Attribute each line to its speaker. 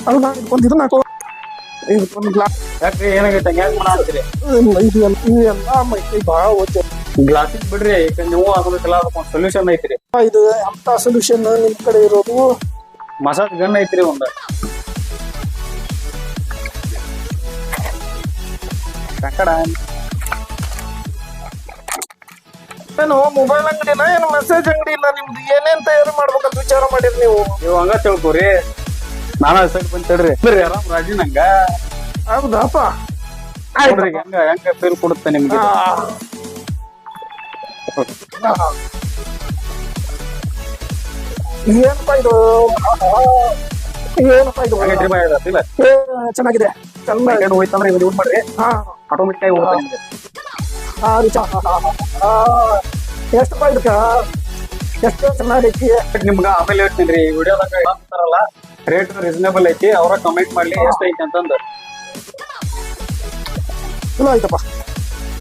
Speaker 1: ಅಲ್ಲ ಒಂದು ಇದನ್ನ ಹಾಕೋ, ಇದಕ್ಕೊಂದು ಗ್ಲಾಸ್.
Speaker 2: ಯಾಕ್ರಿ ಏನಾಗೈತೆ ಹೆಂಗ್ ಮಾಡಾತ್ತೀರಿ?
Speaker 1: ಇದು ಎಲ್ಲ ಮೈ ಭಾಳ ಓದ್ತೇವೆ.
Speaker 2: ಗ್ಲಾಸಿಗೆ ಬಿಡ್ರಿ, ಈಗ ನೀವು ಆಗೋದಕ್ಕೆಲ್ಲ ಅದಕ್ಕೊಂದು ಸೊಲ್ಯೂಷನ್ ಐತ್ರಿ.
Speaker 1: ಇದು ಅಂತ ಸೊಲ್ಯೂಷನ್ ನಿಮ್ ಕಡೆ ಇರೋದು.
Speaker 2: ಮಸಾಜ್ ಗನ್ ಐತ್ರಿ ಒಂದ.
Speaker 1: ಏನು ಮೊಬೈಲ್ ಅಂಗಡಿನ ಏನು ಮೆಸೇಜ್ ಅಂಗಡಿ ಇಲ್ಲ ನಿಮ್ದು? ಏನೇನ್ ತಯಾರು ಮಾಡ್ಬೇಕಂತ ವಿಚಾರ ಮಾಡಿರಿ ನೀವು?
Speaker 2: ನೀವು ಹಂಗ ತಿಳ್ಕೊರಿ, ನಾನ ಸೈಡ್ ಬಂತೇಳ್ರಿ. ಬರ್ರಿ ಆರಾಮ್ ರಾಜಿ ನಂಗ.
Speaker 1: ಹೌದಪ್ಪ,
Speaker 2: ನೋಡ್ರಿ ಹೆಂಗ ಹೆಂಗ ಫೀಲ್ ಕೊಡುತ್ತೆ ನಿಮ್ಗೆ.
Speaker 1: ಏನಪ್ಪ ಇದು? ಏನಪ್ಪ ಇದು? ಚೆನ್ನಾಗಿದೆ.
Speaker 2: ಹೋಯ್ತಂದ್ರೆ ಇವ್ ಯೂಸ್ ಮಾಡ್ರಿ, ಆಟೋಮೆಟಿಕ್ ಆಗಿ ಹೋಗುತ್ತೆ ನಿಮ್ಗೆ.
Speaker 1: ಎಷ್ಟಪ್ಪ ಇದಕ್ಕ? ಎಷ್ಟು ಚೆನ್ನಾಗೈತಿ.
Speaker 2: ನಿಮ್ಗ ಆಮೇಲೆ ಹೇಳ್ತೀನಿ ರೀ, ವಿಡಿಯೋದಾಗ ಹೇಳ್ತಾರಲ್ಲ ರೇಟ್ ರೀಸನೇಬಲ್ ಐತಿ, ಅವ್ರ ಕಮೆಂಟ್ ಮಾಡ್ಲಿ ಎಷ್ಟ ಐತಿ ಅಂತಂದು.
Speaker 1: ಚಲೋ ಆಯ್ತಪ್ಪ.